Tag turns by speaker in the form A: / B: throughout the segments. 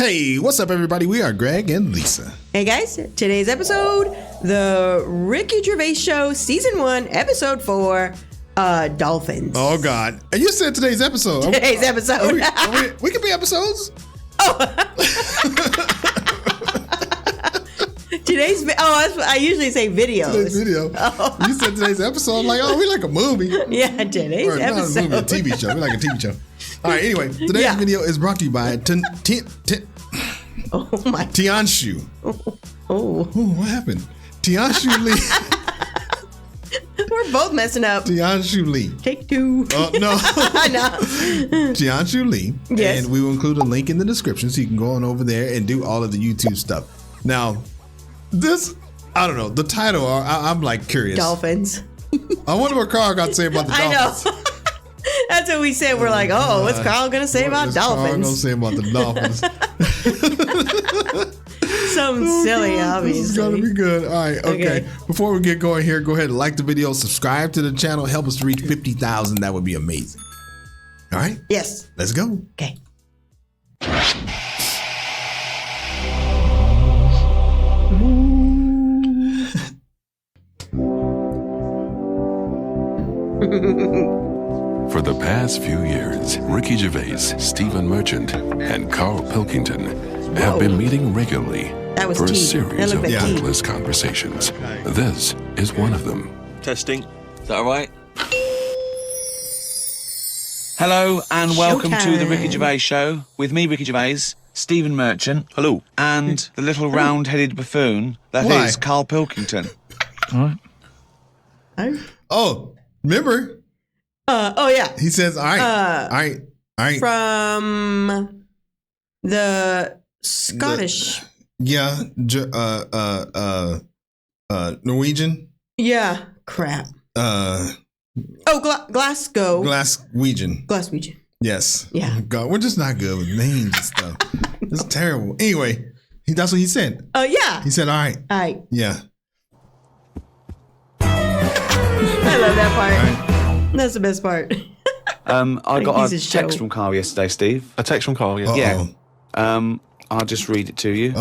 A: Hey, what's up, everybody? We are Greg and Lisa.
B: Hey, guys. Today's episode, the Ricky Gervais Show, Season 1, Episode 4, Dolphins.
A: Oh, God. And you said today's episode.
B: Today's episode.
A: We could be episodes.
B: I usually say videos.
A: Today's video. Oh. You said today's episode. I'm like, we like a movie.
B: Yeah, today's
A: or
B: episode.
A: Not a movie, a TV show. We like a TV show. All right, anyway, today's video is brought to you by Tianshu.
B: Oh,
A: what happened? Tianshu Lee.
B: We're both messing up.
A: Tianshu Lee.
B: Take two.
A: No.
B: No.
A: Tianshu Lee.
B: Yes.
A: And we will include a link in the description so you can go on over there and do all of the YouTube stuff. Now, this, I don't know, the title, I'm like curious.
B: Dolphins.
A: I wonder what Karl got to say about the Dolphins.
B: I know. That's what we said. We're like, what's Karl going to say about Dolphins?
A: What's Karl going to say about the Dolphins?
B: Something silly, obviously.
A: This is going to be good. All right, okay. Before we get going here, go ahead and like the video, subscribe to the channel, help us to reach 50,000. That would be amazing. All right?
B: Yes.
A: Let's go.
B: Okay.
C: For the past few years, Ricky Gervais, Stephen Merchant, and Karl Pilkington have been meeting regularly for a series of endless conversations. This is one of them.
D: Testing. Is that all right? Hello and welcome to the Ricky Gervais Show with me, Ricky Gervais, Stephen Merchant. Hello. And the little round-headed buffoon that is Karl Pilkington.
C: All right.
A: Oh, remember?
B: Yeah.
A: He says, all right.
B: From the Scottish.
A: Norwegian.
B: Yeah. Crap. Glasgow.
A: Glaswegian. Yes.
B: Yeah.
A: Oh, God, we're just not good with names and stuff. It's terrible. Anyway, that's what he said.
B: Yeah.
A: He said, all right.
B: All right.
A: Yeah.
D: I
B: love that part. Right. That's the best part.
D: I got a text from Karl yesterday, Steve.
C: A text from Karl, yeah.
D: Yeah. I'll just read it to you.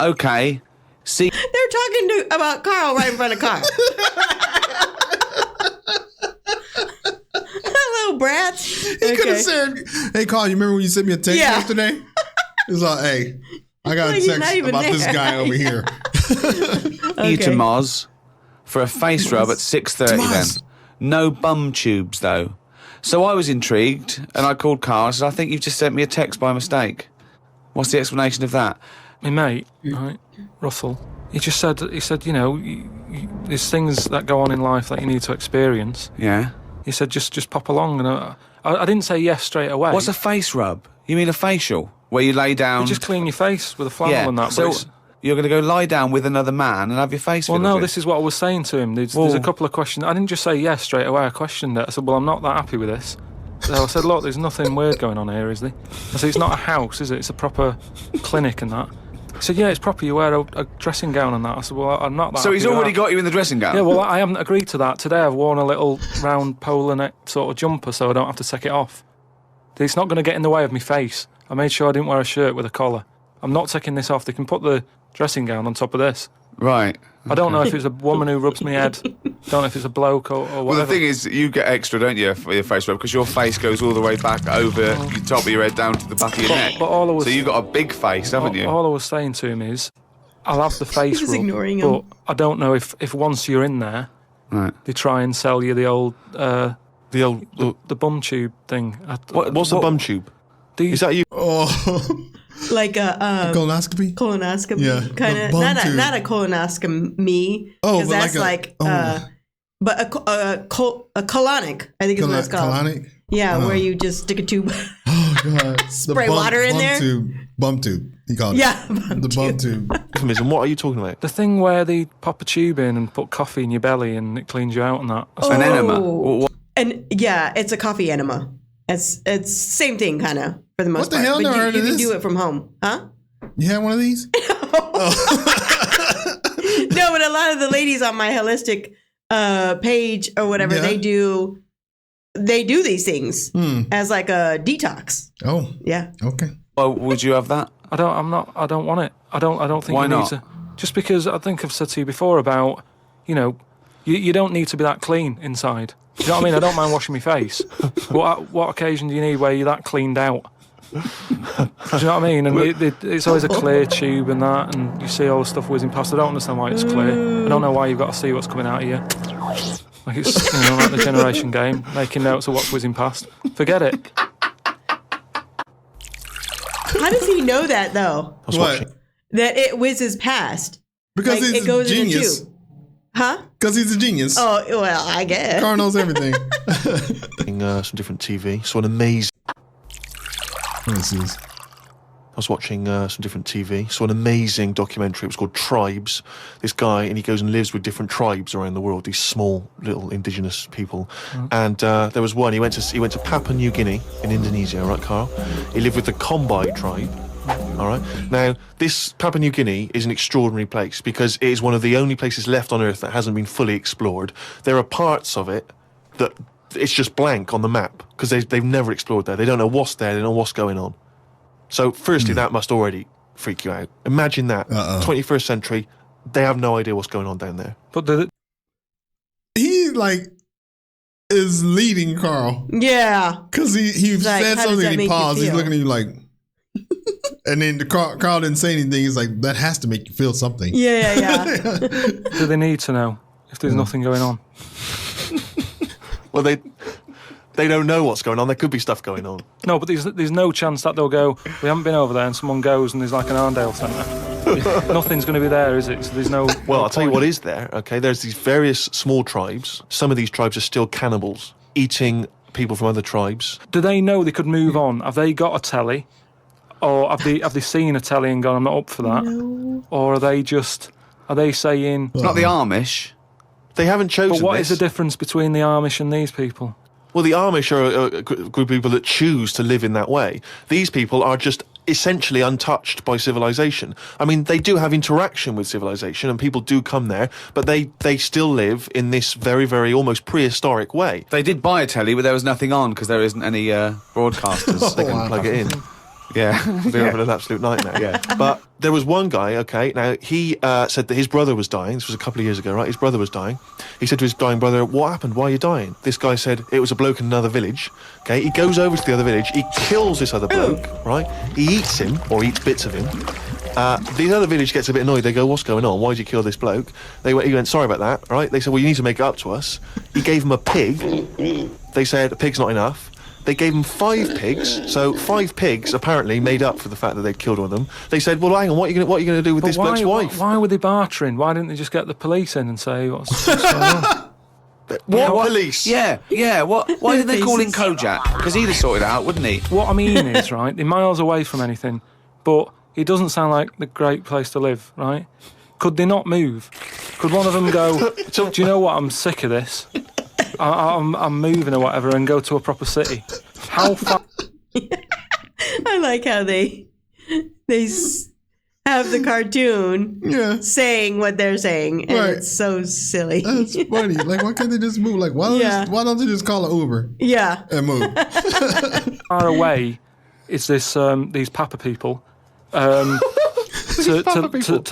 D: Okay. See.
B: They're talking about Karl right in front of Karl. Little brats.
A: He could have said, hey, Karl, you remember when you sent me a text yesterday? It's like, hey, I got a text about this guy over here.
D: You to Moz for a face rub at 6:30 then. No bum tubes, though. So I was intrigued, and I called Karl and said, I think you've just sent me a text by mistake. What's the explanation of that?
E: My mate, right, Russell, he said, you know, there's things that go on in life that you need to experience.
D: Yeah.
E: He said, just pop along. And I didn't say yes straight away.
D: What's a face rub? You mean a facial? Where you lay down...
E: You just clean your face with a flannel and that.
D: So you're going to go lie down with another man and have your face
E: Well, no, this is what I was saying to him. There's a couple of questions. I didn't just say yes straight away. I questioned it. I said, well, I'm not that happy with this. So I said, look, there's nothing weird going on here, is there? I said, it's not a house, is it? It's a proper clinic and that. He said, yeah, it's proper. You wear a dressing gown and that. I said, well, I'm not that
D: So he's already got you in the dressing gown?
E: Yeah, well, I haven't agreed to that. Today I've worn a little round polar neck sort of jumper so I don't have to take it off. It's not going to get in the way of my face. I made sure I didn't wear a shirt with a collar. I'm not taking this off. They can put the dressing gown on top of this.
D: Right.
E: I don't know if it's a woman who rubs my head. Don't know if it's a bloke or whatever.
D: Well, the thing is, you get extra, don't you, for your face rub, because your face goes all the way back over the top of your head down to the back of your neck.
E: But all I was,
D: so you've got a big face, haven't you?
E: All I was saying to him is, I'll have the face rub,
B: ignoring him.
E: but I don't know if once you're in there, they try and sell you the old the bum tube thing.
C: What's a bum tube? Is that you?
B: Like a
A: colonoscopy?
B: Colonoscopy.
A: Yeah.
B: Kind of not a colonoscopy. Because that's but a colonic, I think is what it's called. Colonic? Yeah, where you just stick a tube.
A: Oh God.
B: Spray water in there.
A: Bum tube. He called it.
B: Yeah.
A: The bum tube.
C: And what are you talking about?
E: The thing where they pop a tube in and put coffee in your belly and it cleans you out and that.
D: An enema.
B: And yeah, it's a coffee enema. It's same thing kind of for the most part.
A: What the hell?
B: But
A: Never heard of this.
B: You can do it from home, huh?
A: You have one of these?
B: No, but a lot of the ladies on my holistic page or whatever, they do these things as like a detox.
A: Oh.
B: Yeah.
A: Okay.
D: Well, would you have that?
E: I don't want it. I don't think
D: Why
E: you need to. Just because I think I've said to you before about, you don't need to be that clean inside. Do you know what I mean? I don't mind washing my face. What occasion do you need where you're that cleaned out? Do you know what I mean? And it's always a clear tube and that, and you see all the stuff whizzing past. I don't understand why it's clear. I don't know why you've got to see what's coming out of you. Like it's like the generation game, making notes of what's whizzing past. Forget it.
B: How does he know that though?
A: What?
B: That it whizzes past.
A: Because he's
B: it goes
A: a genius.
B: in the tube. Huh?
A: Because he's a genius.
B: Oh, well, I guess.
A: Karl knows everything.
F: Some different TV. So an amazing...
A: This is...
F: I was watching some different TV. Saw an amazing documentary. It was called Tribes. This guy, and he goes and lives with different tribes around the world. These small little indigenous people. And there was one. He went to Papua New Guinea in Indonesia. Right, Karl? He lived with the Kombai tribe. All right. Now, this Papua New Guinea is an extraordinary place because it is one of the only places left on Earth that hasn't been fully explored. There are parts of it that it's just blank on the map because they've never explored there. They don't know what's there. They don't know what's going on. So, firstly, that must already freak you out. Imagine that. 21st century, they have no idea what's going on down there.
E: But
A: he, is leading Karl.
B: Yeah.
A: Because he said something and he paused. He's looking at you like... And then Karl didn't say anything. He's like, that has to make you feel something.
B: Yeah.
E: Do they need to know if there's nothing going on?
F: Well, they don't know what's going on. There could be stuff going on.
E: No, but there's no chance that they'll go, we haven't been over there, and someone goes and there's like an Arndale centre. Nothing's going to be there, is it? So there's no...
F: Well, I'll tell you what is there, okay? There's these various small tribes. Some of these tribes are still cannibals, eating people from other tribes.
E: Do they know they could move on? Have they got a telly? Or have they seen a telly and gone, I'm not up for that? No. Or are they saying...
D: It's not the Amish.
F: They haven't chosen
E: But what
F: this.
E: is the difference between the Amish and these people?
F: Well, the Amish are a group of people that choose to live in that way. These people are just essentially untouched by civilization. I mean, they do have interaction with civilization and people do come there, but they still live in this very, very almost prehistoric way.
D: They did buy a telly, but there was nothing on because there isn't any broadcasters.
F: They can plug it in.
D: Yeah.
F: They're having an absolute nightmare. Yeah. But there was one guy, okay, now he said that his brother was dying. This was a couple of years ago, right? His brother was dying. He said to his dying brother, what happened? Why are you dying? This guy said it was a bloke in another village. Okay, he goes over to the other village. He kills this other bloke, right? He eats him, or eats bits of him. The other village gets a bit annoyed. They go, what's going on? Why did you kill this bloke? He went, sorry about that, right? They said, well, you need to make it up to us. He gave him a pig. They said, a pig's not enough. They gave him 5 pigs, so 5 pigs apparently made up for the fact that they'd killed one of them. They said, well, hang on, what are you going to do with this bloke's wife?
E: Why were they bartering? Why didn't they just get the police in and say, what's going on?
F: What police?
D: Yeah. Why did they call in Kojak? Because he'd have sorted it out, wouldn't he?
E: What I mean is, right, they're miles away from anything, but it doesn't sound like the great place to live, right? Could they not move? Could one of them go, do you know what, I'm sick of this. I'm moving or whatever and go to a proper city. How far?
B: I like how they have the cartoon saying what they're saying, and it's so silly.
A: That's funny. Like, why can't they just move? Like, why don't they just call an Uber?
B: Yeah,
A: and move.
E: Far away is this these Papa people to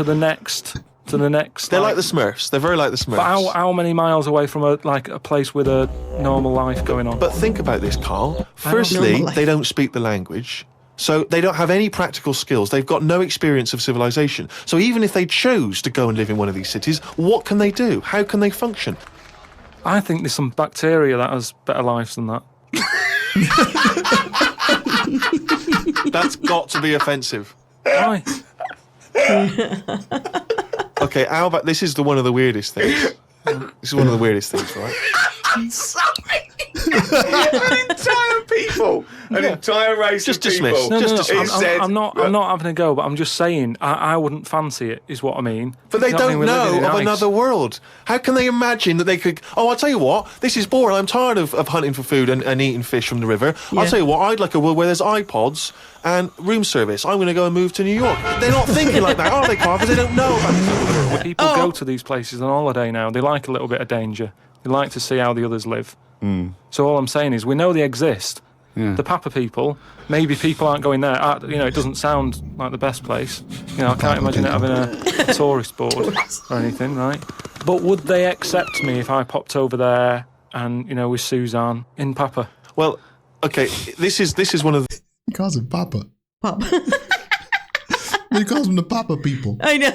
E: the next. To the next.
F: They're like the Smurfs. They're very like the Smurfs.
E: But how many miles away from a place with a normal life going on?
F: But think about this, Karl. Firstly, they don't speak the language, so they don't have any practical skills. They've got no experience of civilization. So even if they chose to go and live in one of these cities, what can they do? How can they function?
E: I think there's some bacteria that has better lives than that.
F: That's got to be offensive.
E: Why?
F: Okay, how about this is one of the weirdest things. This is one of the weirdest things, right?
D: I'm sorry. An entire people, an entire race
F: just
D: of people.
F: Dismiss.
E: I'm not having a go, but I'm just saying I wouldn't fancy it, is what I mean.
F: But they don't know of another world. How can they imagine that they could... Oh, I'll tell you what, this is boring. I'm tired of hunting for food and eating fish from the river. Yeah. I'll tell you what, I'd like a world where there's iPods and room service. I'm going to go and move to New York. They're not thinking like that, are they, Karl? Because they don't know about it.
E: People go to these places on holiday now. They like a little bit of danger. They like to see how the others live. So all I'm saying is we know they exist. The Papua people, maybe people aren't going there. It doesn't sound like the best place. I can't imagine it having a tourist board or anything, right? But would they accept me if I popped over there and, with Suzanne in Papua?
F: Well, okay, this is one of the...
A: He calls him Papa.
B: Papa.
A: He calls them the Papa people.
B: I know.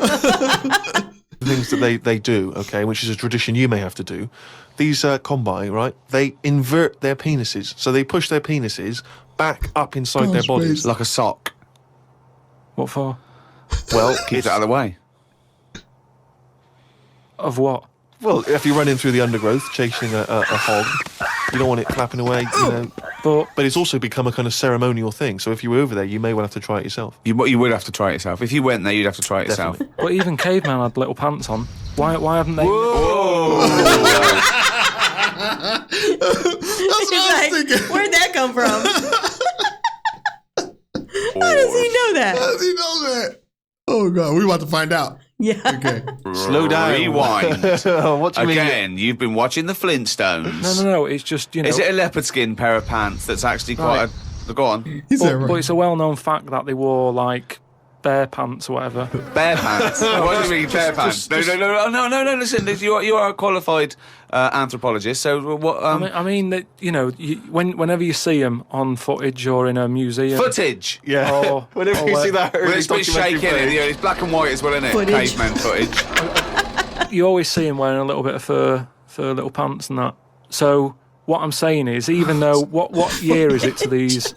F: things that they do, okay, which is a tradition you may have to do. These Kombai, right, they invert their penises. So they push their penises back up inside their bodies.
D: Like a sock.
E: What for?
D: Well, keeps it out of the way.
E: Of what?
F: Well, if you're running through the undergrowth chasing a hog, you don't want it flapping away, But it's also become a kind of ceremonial thing. So if you were over there, you may well have to try it yourself.
D: You would have to try it yourself. If you went there, you'd have to try it yourself.
E: But even Caveman had little pants on. Why haven't they?
D: Whoa!
A: That's what I was thinking.
B: Where'd that come from? How does he know that?
A: How does he know that? Oh, God. We're about to find out.
B: Yeah.
A: Okay.
F: Slow down.
D: Rewind.
F: What do you
D: Again, you've been watching the Flintstones.
E: No. It's just,
D: Is it a leopard skin pair of pants that's actually quite a... Go on.
E: But it's a well-known fact that they wore, like, bear pants or whatever.
D: Bear pants? What do you mean, bear pants? No, listen, you are a qualified anthropologist, so what...
E: I mean that, whenever you see them on footage or in a museum...
D: Footage?
F: Yeah. Whenever you see that early
D: It's a bit shaky, it's black and white as well, isn't it?
B: Footage.
D: Caveman footage.
E: You always see them wearing a little bit of fur little pants and that. So what I'm saying is, even though... What year is it to these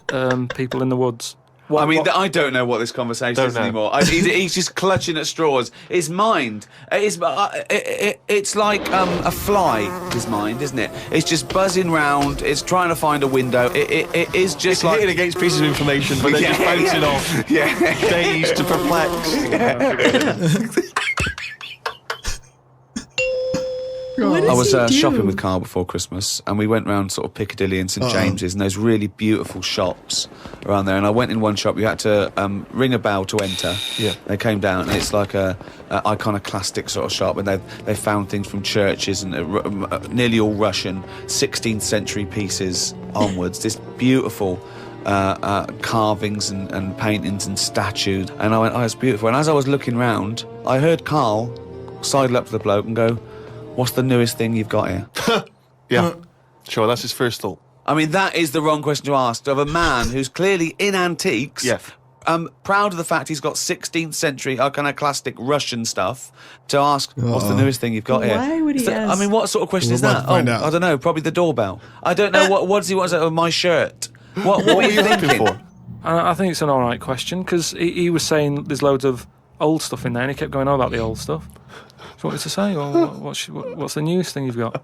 E: people in the woods?
D: I don't know what this conversation is anymore. He's just clutching at straws. His mind, it's like a fly, his mind, isn't it? It's just buzzing round, it's trying to find a window. It is just
F: it's like... hitting against pieces of information, but then just bouncing off.
D: Yeah.
F: Dazed to perplex.
D: I was shopping with Karl before Christmas, and we went round sort of Piccadilly and St James's, and there's really beautiful shops around there. And I went in one shop, you had to ring a bell to enter.
F: Yeah.
D: They came down, and it's like a iconoclastic sort of shop, and they found things from churches and nearly all Russian 16th century pieces onwards. This beautiful carvings and paintings and statues. And I went, oh, it's beautiful. And as I was looking round, I heard Karl sidle up to the bloke and go, what's the newest thing you've got here?
F: Yeah, sure, that's his first thought.
D: I mean, that is the wrong question to ask of a man who's clearly in antiques.
F: Yeah.
D: Proud of the fact he's got 16th century iconoclastic Russian stuff to ask, what's the newest thing you've got here?
B: Why would he ask?
D: I mean, what sort of question is that? I don't know, probably the doorbell. I don't know, what does he want of my shirt? What were you thinking for?
E: I think it's an all right question, because he was saying there's loads of old stuff in there, and he kept going on about the old stuff. What was to say? Or what's the newest thing you've got?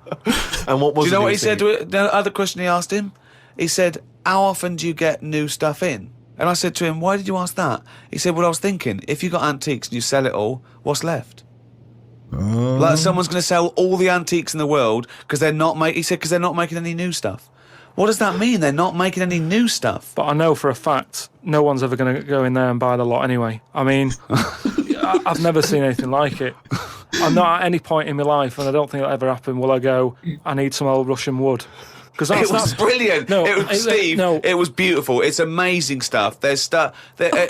F: And what was?
D: Do you know what he said? The other question he asked him, he said, "How often do you get new stuff in?" And I said to him, "Why did you ask that?" He said, "Well, I was thinking, if you got antiques and you sell it all, what's left?" Like someone's going to sell all the antiques in the world because they're not making. He said, because they're not making any new stuff. What does that mean? They're not making any new stuff.
E: But I know for a fact no one's ever going to go in there and buy the lot anyway. I mean, I've never seen anything like it. I'm not at any point in my life, and I don't think it'll ever happen, will I go, I need some old Russian wood. Because
D: it was brilliant.
E: No,
D: Steve,
E: no.
D: It was beautiful. It's amazing stuff. There's stuff. There's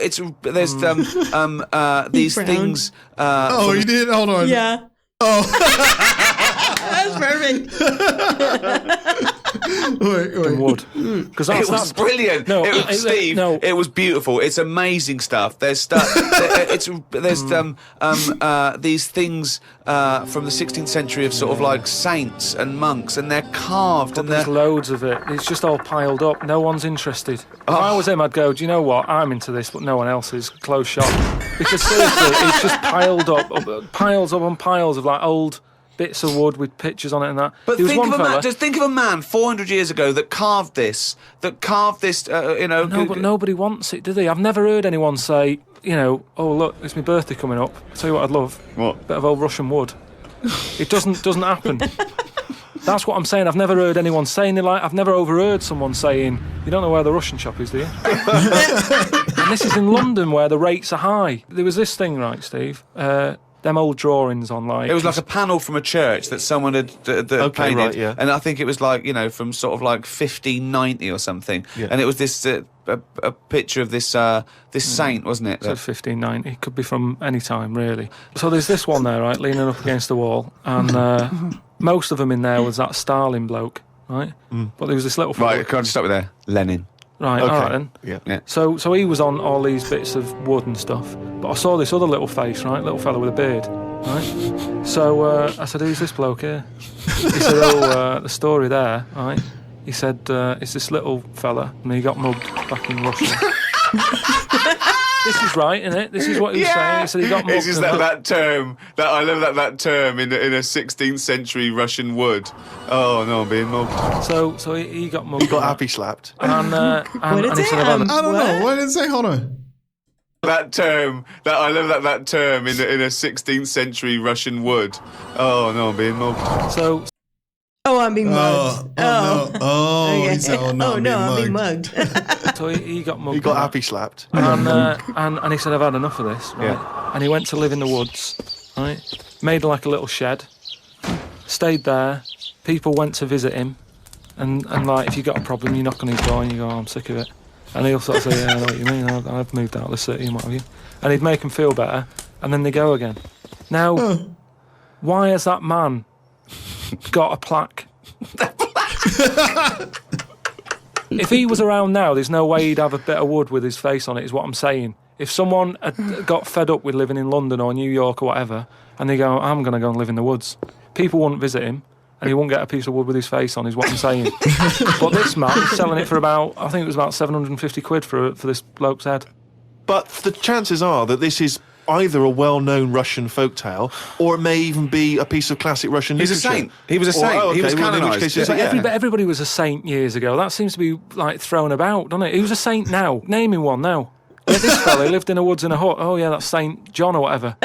D: these things.
A: You did? Hold on.
B: Yeah.
A: Oh.
B: That's perfect.
A: Wait.
E: Wood. Because
D: it was brilliant.
E: No,
D: it was, Steve.
E: No.
D: It was beautiful. It's amazing stuff. There's stuff. There's these things from the 16th century of sort of like saints and monks, and they're carved.
E: But there's loads of it. It's just all piled up. No one's interested. If I was him, I'd go, do you know what? I'm into this, but no one else is. Close shop. Because seriously, it's just piled up, piles up on piles of like old bits of wood with pictures on it and that.
D: But think of a man 400 years ago that carved this. No,
E: but nobody wants it, do they? I've never heard anyone say, oh look, it's my birthday coming up. I'll tell you what I'd love. What? A bit of old Russian wood. It doesn't happen. That's what I'm saying. I've never heard anyone saying it. Like, I've never overheard someone saying, you don't know where the Russian shop is, do you? And this is in London where the rates are high. There was this thing, right, Steve? them old drawings on like...
D: It was like a panel from a church that someone had painted.
F: Right, yeah.
D: And I think it was like, from sort of like 1590 or something. Yeah. And it was this a picture of this saint, wasn't it?
E: So 1590. It could be from any time, really. So there's this one there, right, leaning up against the wall. And most of them in there was that Stalin bloke, right? But there was this little...
D: Right, can I just stop with there? Lenin.
E: Right,
F: okay.
E: all right then.
F: Yeah.
E: So he was on all these bits of wood and stuff, but I saw this other little face, right, little fella with a beard, right? So I said, who's this bloke here? He said, the story there, right? He said, it's this little fella, and he got mugged back in Russia. This is right, isn't it? This is what he was saying. He said he got mugged.
D: It's just that term, I love that term in a 16th century Russian wood. Oh, no, I'm being mugged.
E: So he got mugged.
F: He got happy slapped.
E: And he said,
A: I don't know. What did it say? Hold on.
D: That term, I love that term in a 16th century Russian wood. Oh, no, I'm being mugged.
E: So...
B: Oh, I'm being mugged.
A: Okay. He said,
B: I'm being mugged.
E: So he got mugged.
F: He got happy slapped.
E: And he said, I've had enough of this, right? Yeah. And he went to live in the woods, right? Made like a little shed, stayed there. People went to visit him, and like, if you got a problem, you knock on his door and you go, I'm sick of it. And he'll sort of say, yeah, I know what you mean, I've moved out of the city and what have you. And he'd make them feel better, and then they go again. Now, why has that man got a plaque? If he was around now, there's no way he'd have a bit of wood with his face on it, is what I'm saying. If someone had got fed up with living in London or New York or whatever, and they go, I'm going to go and live in the woods, people wouldn't visit him, and he wouldn't get a piece of wood with his face on, is what I'm saying. But this man is selling it for about, I think it was about 750 quid for this bloke's head.
F: But the chances are that this is either a well-known Russian folktale, or it may even be a piece of classic Russian literature.
D: He's a saint. He was a saint. He was canonised.
E: Everybody was a saint years ago. That seems to be like thrown about, doesn't it? Who's a saint now? Name him one now. This fella lived in the woods in a hut. Oh yeah, that's Saint John or whatever.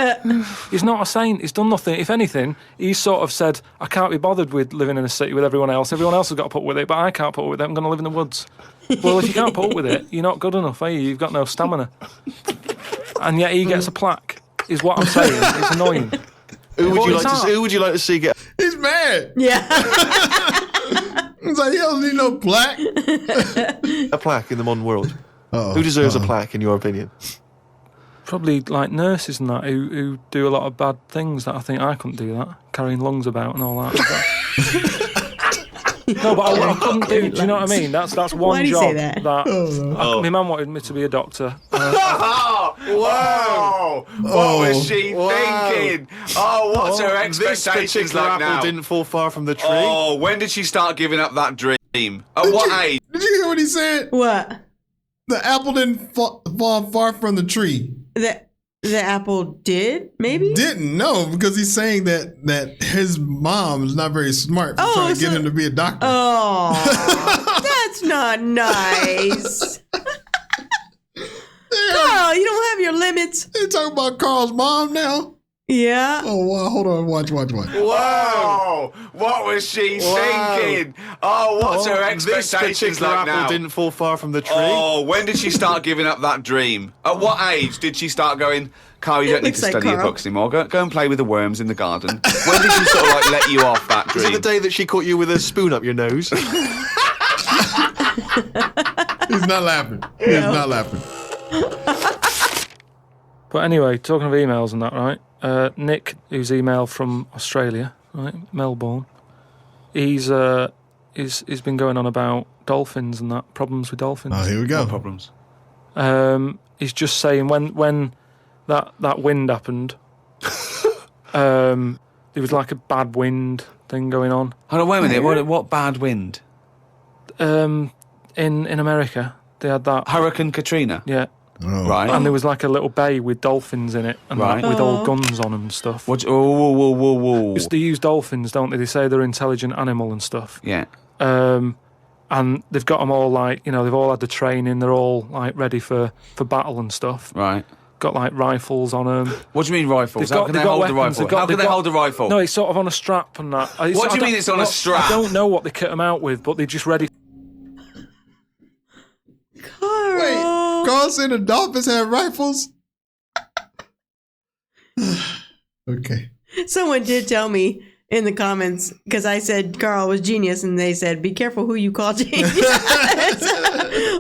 E: He's not a saint. He's done nothing. If anything, he's sort of said, I can't be bothered with living in a city with everyone else. Everyone else has got to put up with it, but I can't put up with it. I'm going to live in the woods. Well, if you can't put up with it, you're not good enough, are you? You've got no stamina. And yet he gets a plaque, is what I'm saying. It's annoying.
F: Who would you like to see get...
A: He's mad.
B: Yeah.
A: He's like, he doesn't need no plaque.
F: A plaque in the modern world. Who deserves a plaque, in your opinion?
E: Probably like nurses and that, who do a lot of bad things that I think I couldn't do that, carrying lungs about and all that. No, but I couldn't do. Do you know what I mean? That's one
B: Why do you
E: job
B: say that?
E: My mum wanted me to be a doctor.
D: Whoa! What was she thinking? Oh, what's her expectations like now?
F: Apple didn't fall far from the tree.
D: Oh, when did she start giving up that dream? At what age?
A: Did you hear what he said?
B: What?
A: The apple didn't fall far from the tree.
B: The apple did, maybe?
A: Didn't, no, because he's saying that his mom is not very smart for trying to get him to be a doctor.
B: Oh, that's not nice. Karl, you don't have your limits.
A: You talking about Karl's mom now?
B: Yeah.
A: Oh, wow, hold on, watch.
D: Whoa! What was she thinking? Oh, what's her expectations like now?
F: Apple didn't fall far from the tree.
D: Oh, when did she start giving up that dream? At what age did she start going, Karl, you don't need to study your books anymore. Go and play with the worms in the garden. When did she sort of like let you off that dream?
F: Is it the day that she caught you with a spoon up your nose?
A: He's not laughing. He's not laughing.
E: But anyway, talking of emails and that, right? Nick, who's emailed from Australia, right, Melbourne, he's been going on about dolphins and that, problems with dolphins.
A: Oh, here we go.
D: No problems.
E: He's just saying when that wind happened, there was like a bad wind thing going on.
D: Hold on, wait a minute. What bad wind?
E: In America, they had that
D: Hurricane Katrina.
E: Yeah.
A: Oh.
D: Right.
E: And there was like a little bay with dolphins in it, and with all guns on them and stuff.
D: Whoa.
E: They use dolphins, don't they? They say they're an intelligent animal and stuff.
D: Yeah.
E: And they've got them all like, they've all had the training. They're all like ready for battle and stuff.
D: Right.
E: Got like rifles on them.
D: What do you mean rifles? How can they hold the rifle? How can they hold a rifle?
E: No, it's sort of on a strap and that.
D: What do you mean it's on a strap?
E: I don't know what they kit them out with, but they're just ready.
B: Karl.
A: Wait, Karl said the Dolphins have rifles? Okay.
B: Someone did tell me in the comments, because I said Karl was genius, and they said, be careful who you call genius.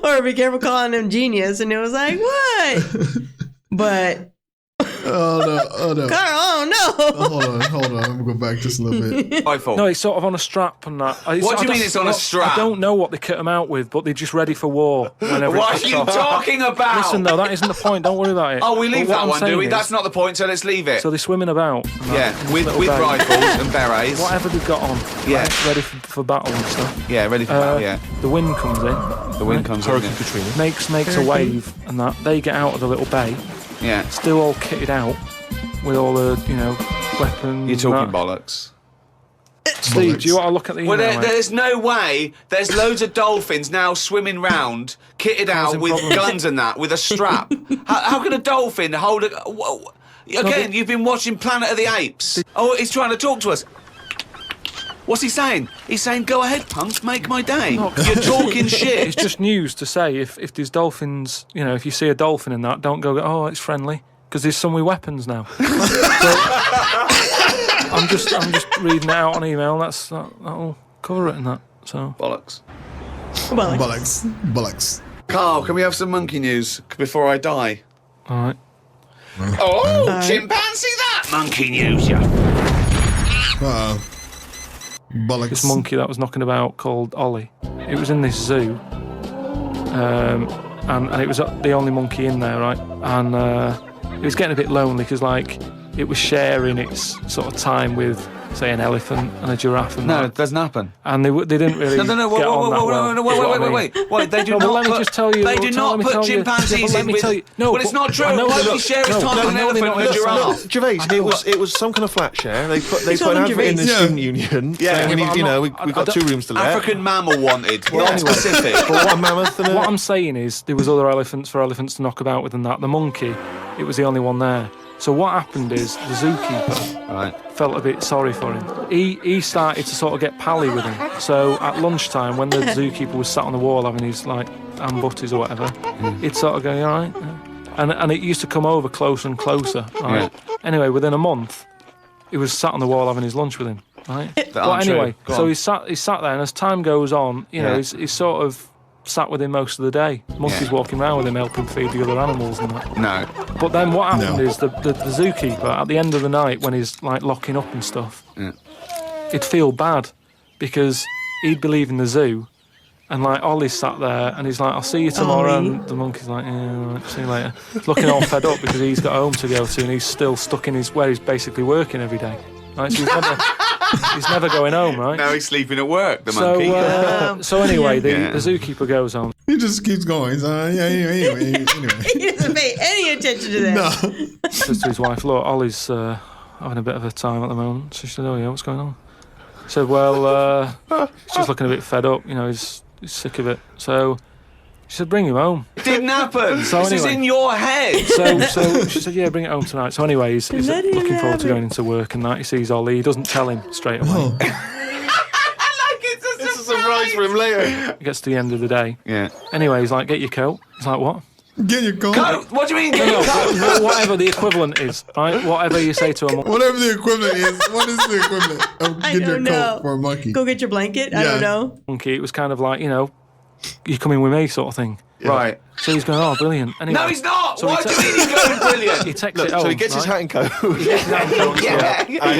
B: Or be careful calling him genius. And it was like, what? But...
A: Oh no!
B: Karl, no!
A: Hold on. I'm gonna go back just a little bit.
E: No, it's sort of on a strap and that.
D: What do you mean it's on a strap?
E: I don't know what they kit them out with, but they're just ready for war.
D: What are you talking about?
E: Listen, though, that isn't the point. Don't worry about it.
D: Oh, we leave that one, do we? That's not the point, so let's leave it.
E: So they're swimming about.
D: Yeah, with rifles and berets.
E: Whatever they've got on.
D: Yeah.
E: Ready for battle and stuff.
D: Yeah, ready for battle, yeah.
E: The wind comes in.
D: The wind comes in.
F: Hurricane Katrina.
E: Makes a wave and that. They get out of the little bay.
D: Yeah.
E: Still all kitted out with all the, weapons.
D: You're talking bollocks.
E: Steve, do you want to look at the email?
D: Well, there's no way. There's loads of dolphins now swimming round, kitted out with guns and that, with a strap. How can a dolphin hold a... Again, you've been watching Planet of the Apes. Oh, he's trying to talk to us. What's he saying? He's saying, go ahead, punk, make my day. You're talking shit.
E: It's just news to say if there's dolphins, if you see a dolphin in that, don't go, oh, it's friendly. Because there's some with weapons now. So, I'm just reading it out on email. That'll cover it in that. So
D: Bollocks.
A: Bollocks.
D: Karl, can we have some monkey news before I die?
E: All right.
D: Oh, chimpanzee that! Monkey news, yeah.
A: Bollocks.
E: This monkey that was knocking about called Ollie. It was in this zoo. And it was the only monkey in there, right? And it was getting a bit lonely because, it was sharing its sort of time with, say, an elephant and a giraffe. And
D: it doesn't happen.
E: And they didn't really get on that well.
D: Wait, they do
E: no,
D: not
E: let me just tell you.
D: They do not put chimpanzees in with...
E: No,
D: well, it's not true. Nobody shares time with an elephant and a giraffe.
F: Gervais, it was some kind of flat share. They put an advert in the student union.
D: Yeah,
F: we've got 2 rooms to let.
D: African mammal wanted, not specific.
F: But one mammoth and
E: what I'm saying is there was other elephants for elephants to knock about with and that. The monkey, it was the only one there. So what happened is the zookeeper felt a bit sorry for him. He started to sort of get pally with him. So at lunchtime, when the zookeeper was sat on the wall having his ham butties or whatever, he'd sort of go, "You all right?" And it used to come over closer and closer. Right. Yeah. Anyway, within a month, he was sat on the wall having his lunch with him. Right. But anyway, so he sat there, and as time goes on, he's sort of sat with him most of the day. Monkey's walking around with him, helping feed the other animals and that.
D: No.
E: But then what happened is the zookeeper, at the end of the night, when he's locking up and stuff, he'd feel bad because he'd believe in the zoo, and Ollie sat there and he's like, "I'll see you tomorrow," and the monkey's like, "Yeah, right, see you later." Looking all fed up because he's got home to go to and he's still stuck in where he's basically working every day. Right, so he's never going home, right?
D: Now he's sleeping at work, the monkey.
E: So anyway, the zookeeper goes home.
A: He just keeps going. Anyway.
B: He doesn't pay any attention to that.
A: No.
E: Says to his wife, "Look, Ollie's having a bit of a time at the moment." So she said, "Oh yeah, what's going on?" He said, "Well, he's just looking a bit fed up. He's sick of it." So she said, "Bring him home."
D: Didn't happen.
E: So
D: this is in your head.
E: So she said, "Yeah, bring it home tonight." So anyway, he's looking forward to going into work and that. He sees Ollie. He doesn't tell him straight away.
A: Oh.
F: It's a surprise for him later.
E: He gets to the end of the day.
D: Yeah.
E: Anyway, he's like, "Get your coat." He's like, "What?"
A: Get your coat.
D: What do you mean, get your coat?
E: Whatever the equivalent is, right? Whatever you say to a monkey.
A: Whatever the equivalent is. What is the equivalent of get your coat for a monkey?
B: Go get your blanket? Yeah. I don't know.
E: Monkey, it was kind of like, you coming with me sort of thing.
D: Yeah. Right.
E: So he's going, "Oh, brilliant." Anyway,
D: no, he's not.
E: So
D: Why do you mean he's going brilliant?
E: He takes it home.
F: So he gets his hat and coat.
D: And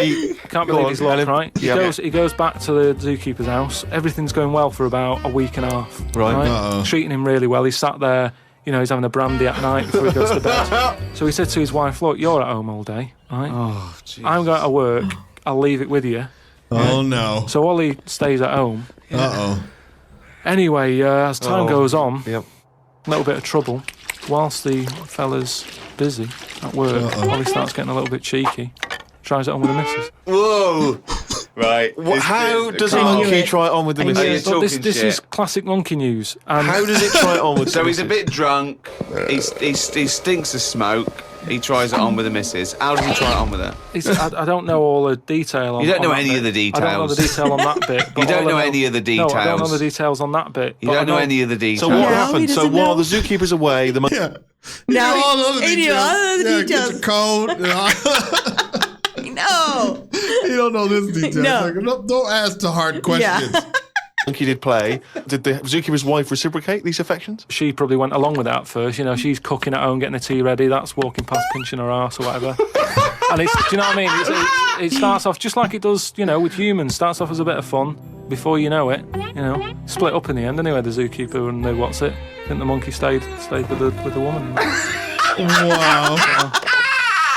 F: he
E: can't believe he's locked, right? He goes back to the zookeeper's house. Everything's going well for about a week and a half.
F: Right.
E: Treating him really well. He's sat there, he's having a brandy at night before he goes to bed. So he said to his wife, "Look, you're at home all day, right?
D: Oh, Jesus.
E: I'm going to work. I'll leave it with you."
A: Oh, no.
E: So Ollie stays at home.
A: Uh-oh.
E: Anyway, as time goes on,
F: Yep.
E: a little bit of trouble. Whilst the fella's busy at work, Ollie starts getting a little bit cheeky. Tries it on with the missus.
D: Whoa. Right.
F: How does a monkey try it on with the missus?
E: This is classic monkey news. And
F: how does it try it on with the
D: So
F: missus?
D: he's a bit drunk. He stinks of smoke. He tries it on with the missus. How does he try it on with her?
E: I don't know all the detail on
D: You don't know
E: on
D: any
E: bit.
D: of the details.
E: I don't know the detail on that bit.
D: You don't know any of the details.
E: No, I don't know the details on that bit.
D: You don't know any of the details.
F: So what happened? So while the zookeeper's away, the monkey...
A: Yeah.
B: Now
A: all the
B: he knew all of the
A: Get
B: details.
A: your coat.
B: no.
A: You don't know this detail.
B: No.
A: It's like, don't ask the hard questions.
B: Yeah.
F: Monkey did play. Did the zookeeper's wife reciprocate these affections?
E: She probably went along with that at first. You know, she's cooking at home, getting the tea ready. That's walking past, pinching her arse or whatever. And it's, do you know what I mean? It starts off just like it does, you know, with humans. Starts off as a bit of fun. Before you know it, you know, split up in the end anyway, the zookeeper and the what's it. I think the monkey stayed with the woman.
A: Wow.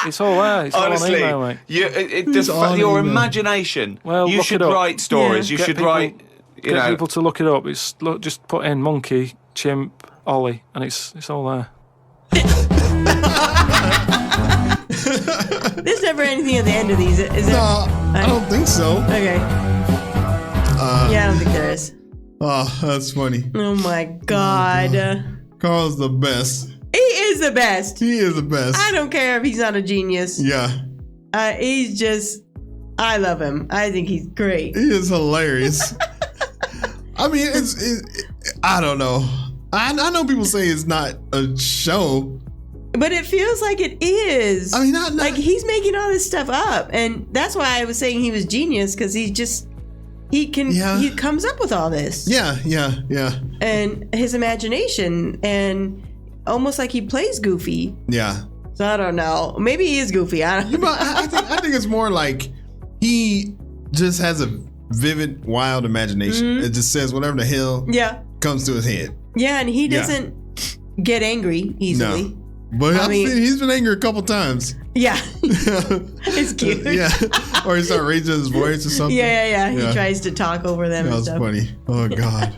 E: It's all there. It's
D: Honestly,
E: all on email, mate.
D: Your imagination.
E: Well,
D: you should write stories.
B: Yeah.
D: You should write. You know,
E: people to look it up. Just put in monkey, chimp, Ollie, and it's all there.
B: There's never anything at the end of these, is there?
A: No, I don't think so.
B: Okay. Yeah, I don't think there is.
A: Oh, that's funny.
B: Oh my God.
A: Carl's the best.
B: He is the best.
A: He is the best.
B: I don't care if he's not a genius.
A: Yeah.
B: He's just, I love him. I think he's great.
A: He is hilarious. I mean, I don't know. I know people say it's not a show.
B: But it feels like it is.
A: I mean, not
B: like he's making all this stuff up. And that's why I was saying he was genius, because he comes up with all this.
A: Yeah.
B: And his imagination, and almost like he plays goofy.
A: Yeah.
B: So I don't know. Maybe he is goofy. I don't know.
A: I think it's more like he just has a vivid, wild imagination.
B: Mm-hmm.
A: It just says whatever the hell comes to his head.
B: Yeah, and he doesn't get angry easily.
A: No. But he's been angry a couple times.
B: Yeah. It's cute.
A: Yeah. Or he starts raising his voice or something.
B: Yeah. He tries to talk over them and stuff.
A: That was funny. Oh, God.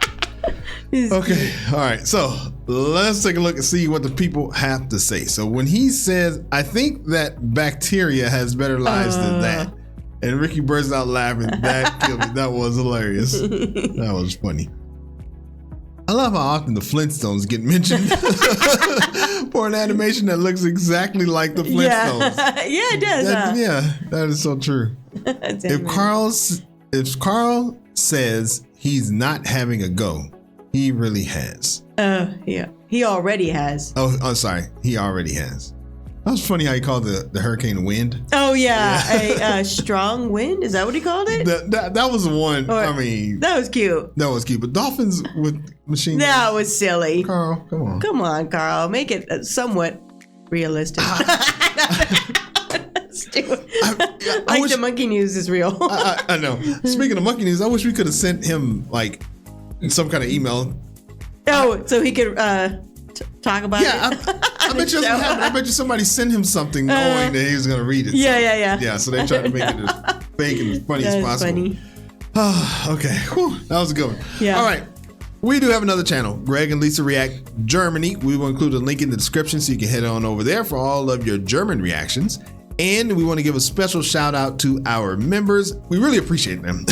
A: Okay. All right. So let's take a look and see what the people have to say. So when he says, I think that bacteria has better lives than that. And Ricky bursts out laughing. That killed me. That was hilarious. That was funny. I love how often the Flintstones get mentioned for an animation that looks exactly like the Flintstones.
B: Yeah, it does.
A: Yeah, that is so true. If Karl says he's not having a go, he really has.
B: Yeah. He already has.
A: Oh, I'm sorry. He already has. That was funny how he called the hurricane wind.
B: Oh, yeah. A strong wind? Is that what he called it?
A: That was the one. I mean,
B: that was cute.
A: That was cute. But dolphins with machine guns.
B: That was silly.
A: Karl, come on.
B: Come on, Karl. Make it somewhat realistic. The monkey news is real.
A: I know. Speaking of monkey news, I wish we could have sent him like some kind of email.
B: Oh, so he could talk about it?
A: I bet you that's what happened. I bet you somebody sent him something knowing that he was going to read it.
B: Yeah.
A: So they tried to make it as fake and as funny as possible.
B: Funny.
A: Okay. Whew, that was a good one.
B: Yeah.
A: All right. We do have another channel, Greg and Lisa React Germany. We will include a link in the description so you can head on over there for all of your German reactions. And we want to give a special shout out to our members. We really appreciate them.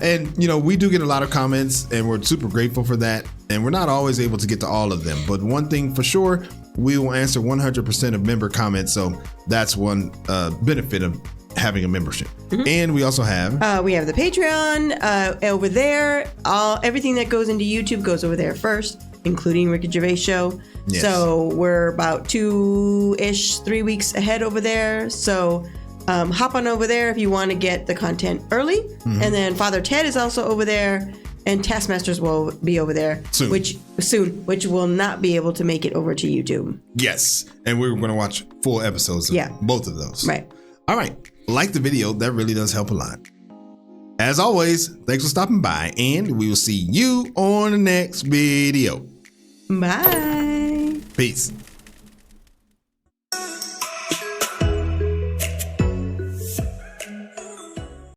A: And we do get a lot of comments and we're super grateful for that. And we're not always able to get to all of them. But one thing for sure, we will answer 100% of member comments. So that's one benefit of having a membership. Mm-hmm. And we also have
B: we have the Patreon over there. Everything that goes into YouTube goes over there first, including Ricky Gervais show. Yes. So we're about 3 weeks ahead over there. So hop on over there if you want to get the content early. Mm-hmm. And then Father Ted is also over there, and Taskmasters will be over there which will not be able to make it over to YouTube.
A: Yes, and we're going to watch full episodes of both of those.
B: Right.
A: All right. Like the video, that really does help a lot. As always, thanks for stopping by, and we will see you on the next video.
B: Bye.
A: Peace.